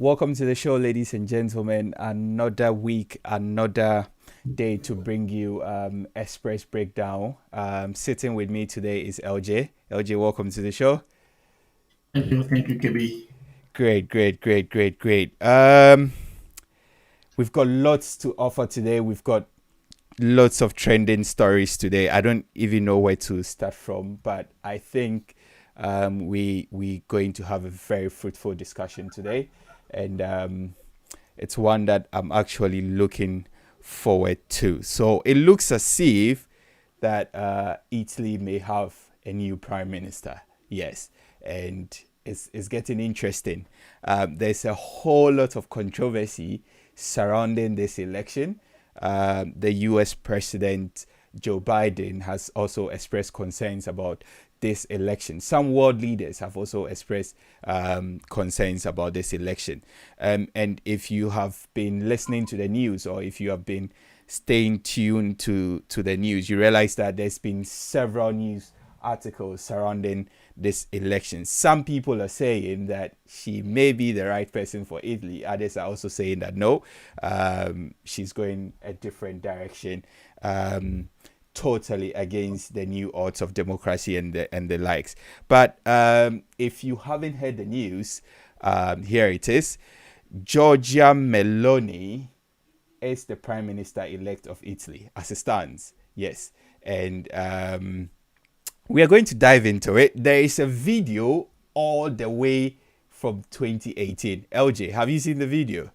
Welcome to the show, ladies and gentlemen. Another week, another day to bring you Express Breakdown. Sitting with me today is LJ. LJ, welcome to the show. Thank you, KB. Great. We've got lots to offer today. We've got lots of trending stories today. I don't even know where to start from, but I think we're going to have a very fruitful discussion today, and it's one that I'm actually looking forward to. So it looks as if that Italy may have a new prime minister. Yes, and it's getting interesting. There's a whole lot of controversy surrounding this election. The US President Joe Biden has also expressed concerns about this election. Some world leaders have also expressed concerns about this election. And if you have been listening to the news, or if you have been staying tuned to the news, you realize that there's been several news articles surrounding this election. Some people are saying that she may be the right person for Italy. Others are also saying that no, she's going a different direction, totally against the new odds of democracy and the likes. But if you haven't heard the news, here it is. Giorgia Meloni is the prime minister elect of Italy as it stands. Yes, and we are going to dive into it. There is a video all the way from 2018. LJ, have you seen the video?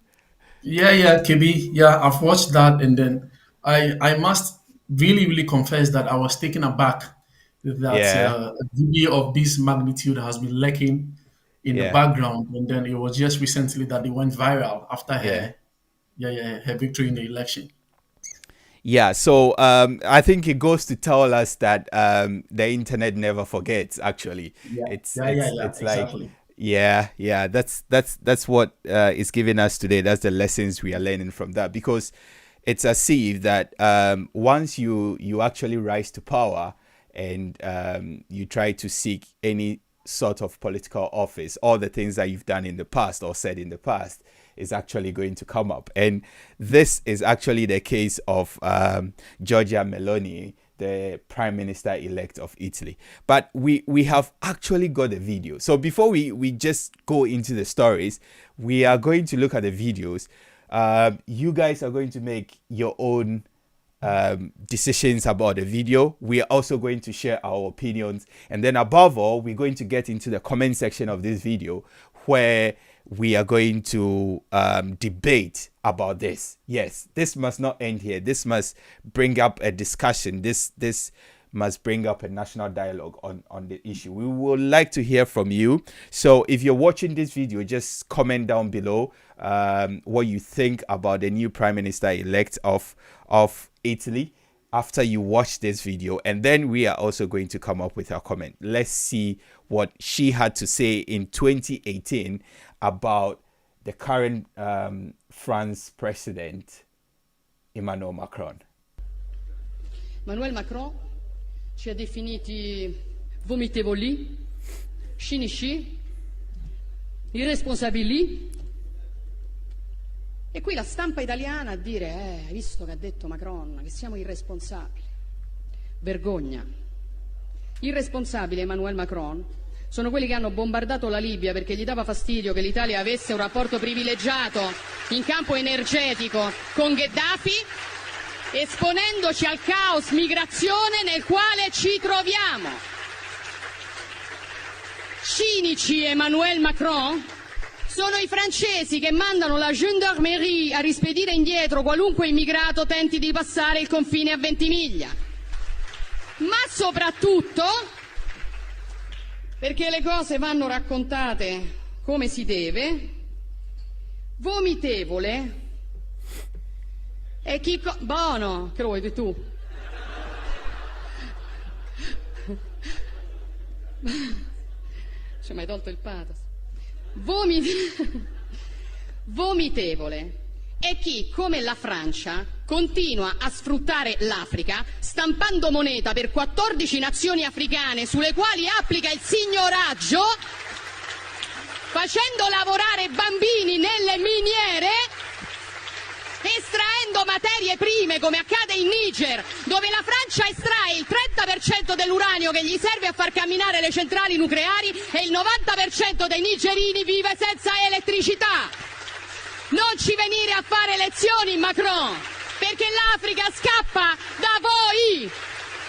Yeah, KB. Yeah, I've watched that, and then I must really confess that I was taken aback that Yeah, a video of this magnitude has been lurking in the yeah, background, and then it was just recently that it went viral after yeah. her victory in the election. Yeah, so I think it goes to tell us that the internet never forgets. Actually, it's like, Exactly. yeah. That's what is giving us today. That's the lessons we are learning from that, because it's as if that once you actually rise to power, and you try to seek any sort of political office, all the things that you've done in the past or said in the past is actually going to come up. And this is actually the case of Giorgia Meloni, the prime minister elect of Italy. But we have actually got a video. So before we just go into the stories, we are going to look at the videos. You guys are going to make your own decisions about the video. We are also going to share our opinions, and then above all, we're going to get into the comment section of this video, where we are going to debate about this. Yes, this must not end here. This must bring up a discussion. This must bring up a national dialogue on the issue. We would like to hear from you. So if you're watching this video, just comment down below what you think about the new prime minister elect of Italy after you watch this video, and then we are also going to come up with our comment. Let's see what she had to say in 2018 about the current France president, Emmanuel Macron. Emmanuel Macron ci ha definiti vomitevoli, cinici, irresponsabili. E qui la stampa italiana a dire, hai visto che ha detto Macron, che siamo irresponsabili. Vergogna. Irresponsabili, Emmanuel Macron, sono quelli che hanno bombardato la Libia perché gli dava fastidio che l'Italia avesse un rapporto privilegiato in campo energetico con Gheddafi, esponendoci al caos migrazione nel quale ci troviamo. Cinici, Emmanuel Macron, sono i francesi che mandano la gendarmerie a rispedire indietro qualunque immigrato tenti di passare il confine a Ventimiglia. Ma soprattutto, perché le cose vanno raccontate come si deve, vomitevole è chi... Buono, che lo vuoi tu? Ci hai mai tolto il pathos? Vomitevole è chi, come la Francia, continua a sfruttare l'Africa stampando moneta per 14 nazioni africane sulle quali applica il signoraggio facendo lavorare bambini nelle miniere, estraendo materie prime come accade in Niger, dove la Francia estrae il 30% dell'uranio che gli serve a far camminare le centrali nucleari e il 90% dei nigerini vive senza elettricità. Non ci venire a fare lezioni, Macron, perché l'Africa scappa da voi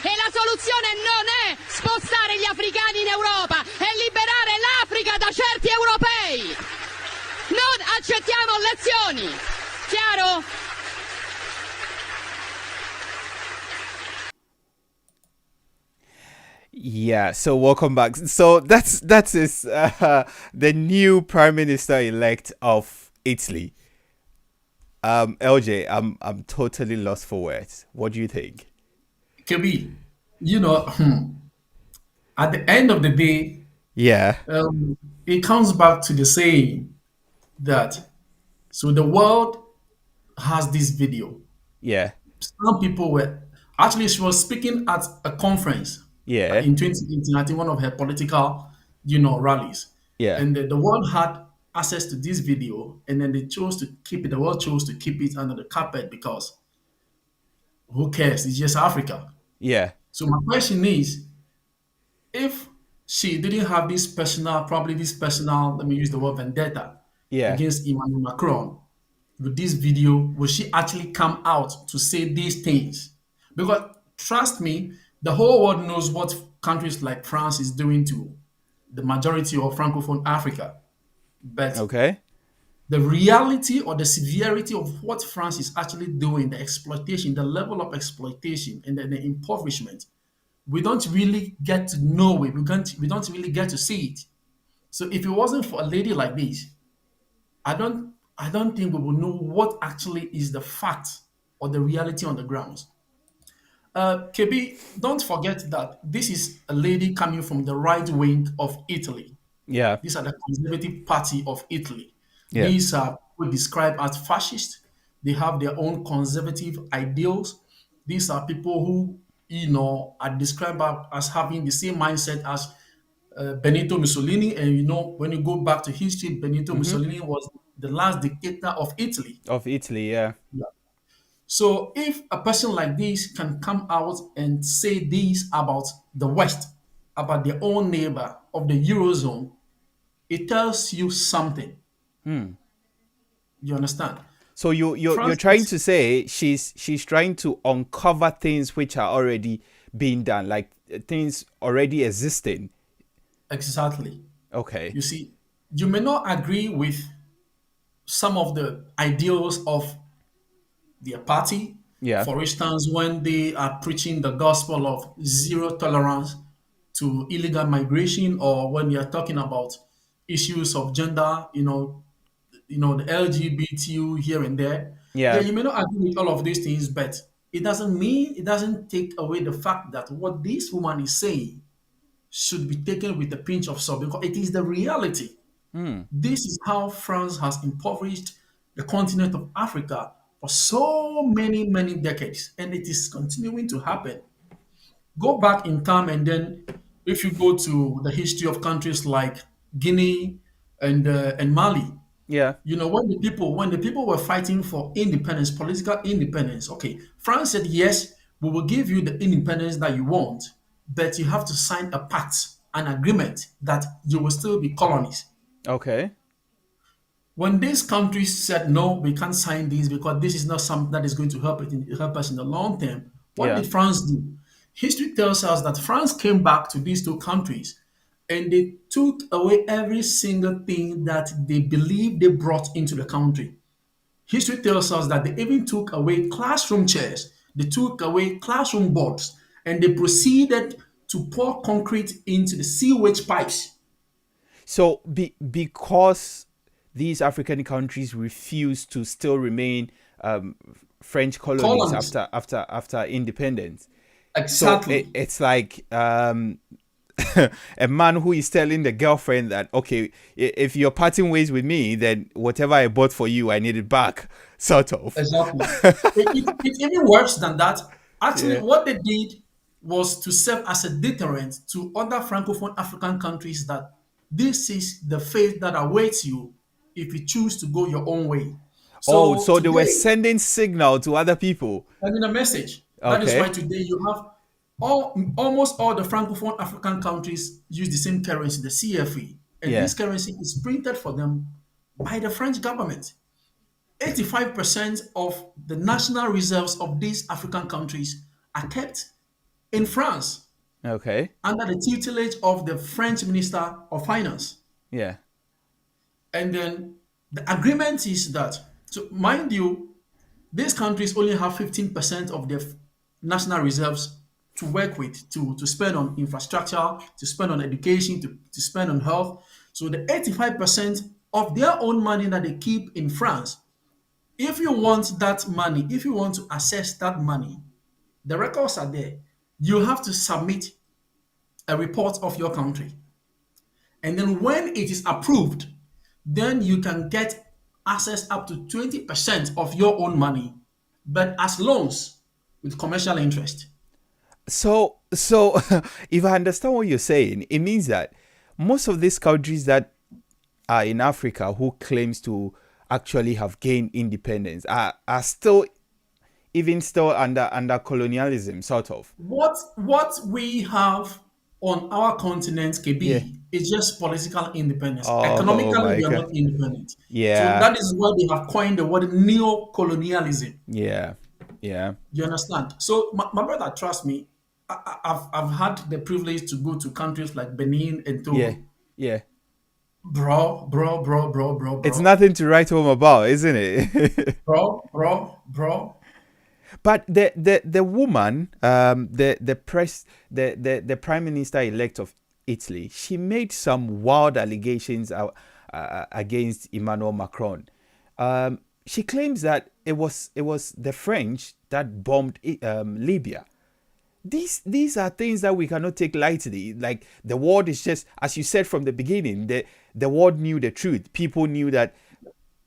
e la soluzione non è spostare gli africani in Europa, è liberare l'Africa da certi europei. Non accettiamo lezioni. Chiaro? Yeah, so welcome back. So that's his, the new prime minister elect of Italy. LJ, I'm totally lost for words. What do you think? KB, you know, at the end of the day, Yeah, it comes back to the saying that so the world has this video. yeah, Some people were actually she was speaking at a conference yeah, in 2018, I think one of her political, rallies, yeah. and the world had access to this video, and then they chose to keep it. The world chose to keep it under the carpet because who cares? It's just Africa. Yeah, So my question is, if she didn't have this personal, probably this personal, let me use the word vendetta yeah. against Emmanuel Macron, with this video, will she actually come out to say these things? Because trust me, the whole world knows what countries like France is doing to the majority of Francophone Africa. But Okay. the reality or the severity of what France is actually doing, the exploitation, the level of exploitation and the impoverishment, we don't really get to know it. We don't really get to see it. So if it wasn't for a lady like this, I don't think we will know what actually is the fact or the reality on the grounds. KB, don't forget that this is a lady coming from the right wing of Italy. Yeah, These are the Conservative Party of Italy. yeah. These are people described as fascist. They have their own conservative ideals. These are people who, are described as having the same mindset as Benito Mussolini. And when you go back to history, Benito Mm-hmm. Mussolini was the last dictator of Italy. Of Italy, yeah. So if a person like this can come out and say this about the West, about their own neighbor of the Eurozone, it tells you something. You understand? So you're France trying is to say she's trying to uncover things which are already being done, like things already existing. exactly. Okay. You see, you may not agree with some of the ideals of their party. Yeah. For instance, when they are preaching the gospel of zero tolerance to illegal migration, or when they are talking about issues of gender, the LGBTQ here and there. Yeah, Yeah. you may not agree with all of these things, but it doesn't take away the fact that what this woman is saying should be taken with a pinch of salt because it is the reality. This is how France has impoverished the continent of Africa for so many, many decades, and it is continuing to happen. Go back in time, and then if you go to the history of countries like Guinea and Mali, Yeah. when the people were fighting for independence, political independence, okay, France said yes, we will give you the independence that you want, but you have to sign a pact, an agreement that you will still be colonies. Okay. When these countries said no, we can't sign this because this is not something that is going to help us in the long term, what Yeah. did France do? History tells us that France came back to these two countries and they took away every single thing that they believed they brought into the country. History tells us that they even took away classroom chairs, they took away classroom boards, and they proceeded to pour concrete into the sewage pipes. So because these African countries refuse to still remain French colonies Colonies. after independence. So Exactly. it's like a man who is telling the girlfriend that, okay, if you're parting ways with me, then whatever I bought for you, I need it back, sort of. Exactly. It's even worse than that. Actually, Yeah. what they did was to serve as a deterrent to other Francophone African countries that This is the fate that awaits you if you choose to go your own way. Oh, So so they were today, sending signal to other people. sending a message. That is why Okay. today you have almost all the francophone African countries use the same currency, the CFA, and Yeah. this currency is printed for them by the French government. 85% of the national reserves of these African countries are kept in France Okay. under the tutelage of the French Minister of Finance. Yeah. And then the agreement is that, so mind you, these countries only have 15% of their national reserves to work with, to spend on infrastructure, to spend on education, to spend on health. So the 85% of their own money that they keep in France, if you want that money, if you want to access that money, the records are there. You have to submit a report of your country. And then when it is approved, then you can get access up to 20% of your own money, but as loans with commercial interest. So if I understand what you're saying, it means that most of these countries that are in Africa who claims to actually have gained independence are still even still under colonialism, sort of. What we have on our continent, Yeah. KB, is just political independence. Oh Economically, my we are god. not independent. So Yeah. that is why they have coined the word neo-colonialism. Yeah. Yeah. You understand? So, my brother, trust me, I've had the privilege to go to countries like Benin and Yeah. Togo. Yeah. It's Bro, nothing to write home about, isn't it? bro. But the woman, the prime minister elect of Italy, she made some wild allegations against Emmanuel Macron. She claims that it was the French that bombed Libya. These are things that we cannot take lightly. Like, the world is just, as you said from the beginning, the world knew the truth. People knew that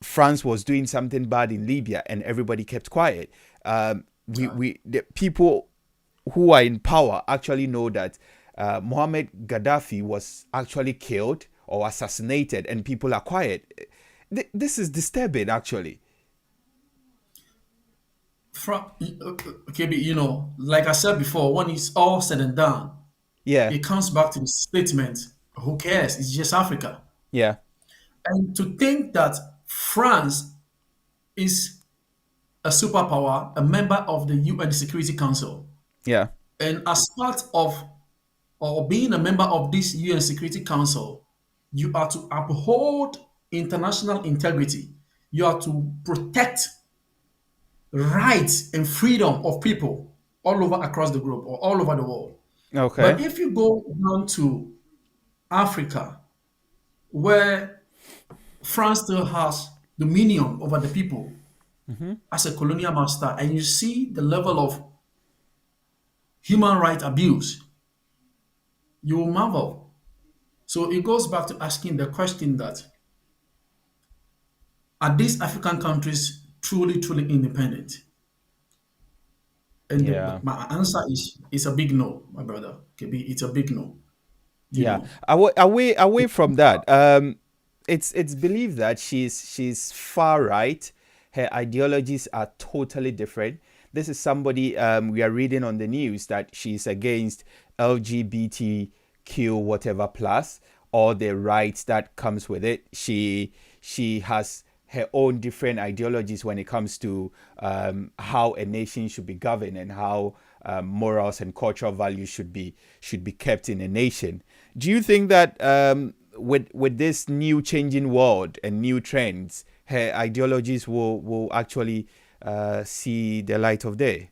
France was doing something bad in Libya, and everybody kept quiet. Yeah. The people who are in power actually know that Mohammed Gaddafi was actually killed or assassinated, and people are quiet. This is disturbing, actually. Okay, but like I said before, when it's all said and done, Yeah, it comes back to the statement: who cares? It's just Africa. yeah, And to think that France is a superpower, a member of the UN Security Council, yeah. and as part of or being a member of this UN Security Council, you are to uphold international integrity. You are to protect rights and freedom of people all over across the globe or all over the world. But Okay. if you go down to Africa, where France still has dominion over the people as a colonial master, and you see the level of human right abuse, you will marvel. So it goes back to asking the question that are these African countries truly independent? And Yeah. my answer is a big no, my brother. KB, it's a big no. You Yeah, know, away from that, it's believed that she's far right. Her ideologies are totally different. This is somebody, we are reading on the news that she's against LGBTQ whatever plus, all the rights that comes with it. She has her own different ideologies when it comes to how a nation should be governed, and how morals and cultural values should be kept in a nation. Do you think that with this new changing world and new trends, her ideologies will actually see the light of day?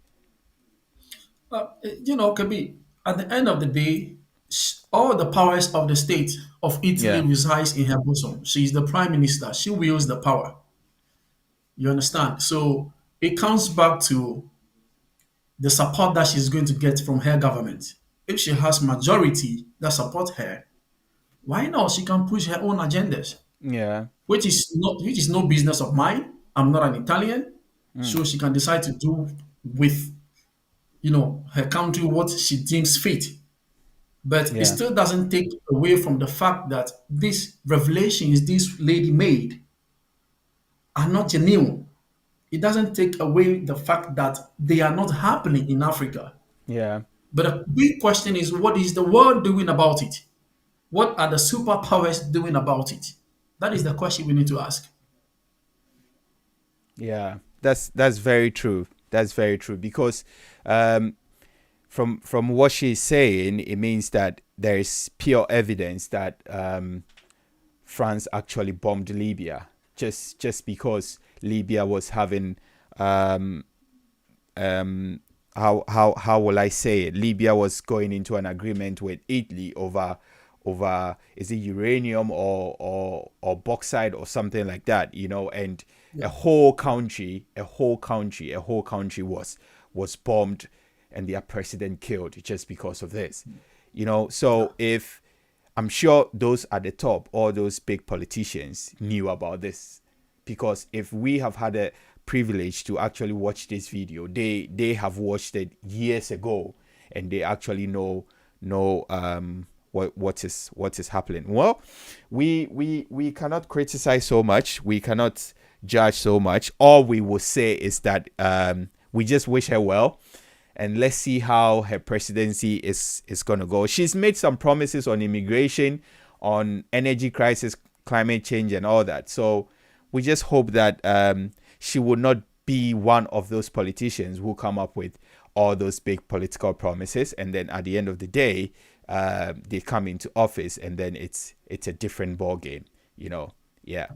KB, at the end of the day, all the powers of the state of Italy Yeah, resides in her bosom. She is the prime minister. She wields the power. You understand? So it comes back to the support that she's going to get from her government. If she has majority that support her, why not? She can push her own agendas, yeah, which is no business of mine. I'm not an Italian, so she can decide to do with her country what she deems fit. But it Yeah. still doesn't take away from the fact that these revelations this lady made are not genuine. It doesn't take away the fact that they are not happening in Africa. Yeah. But the big question is, what is the world doing about it? What are the superpowers doing about it? That is the question we need to ask. Yeah. That's very true. That's very true because um, from what she's saying, it means that there is pure evidence that France actually bombed Libya just because Libya was having um, how will I say it? Libya was going into an agreement with Italy over is it uranium or bauxite or something like that, and Yeah. a whole country was bombed and their president killed just because of this. So if I'm sure those at the top, all those big politicians knew about this because if we have had a privilege to actually watch this video, they have watched it years ago and they actually know what is happening. Well, we cannot criticize so much, we cannot judge so much. All we will say is that we just wish her well, and let's see how her presidency is going to go. She's made some promises on immigration, on energy crisis, climate change, and all that. So we just hope that she will not be one of those politicians who come up with all those big political promises, and then at the end of the day, they come into office, and then it's a different ball game. Yeah.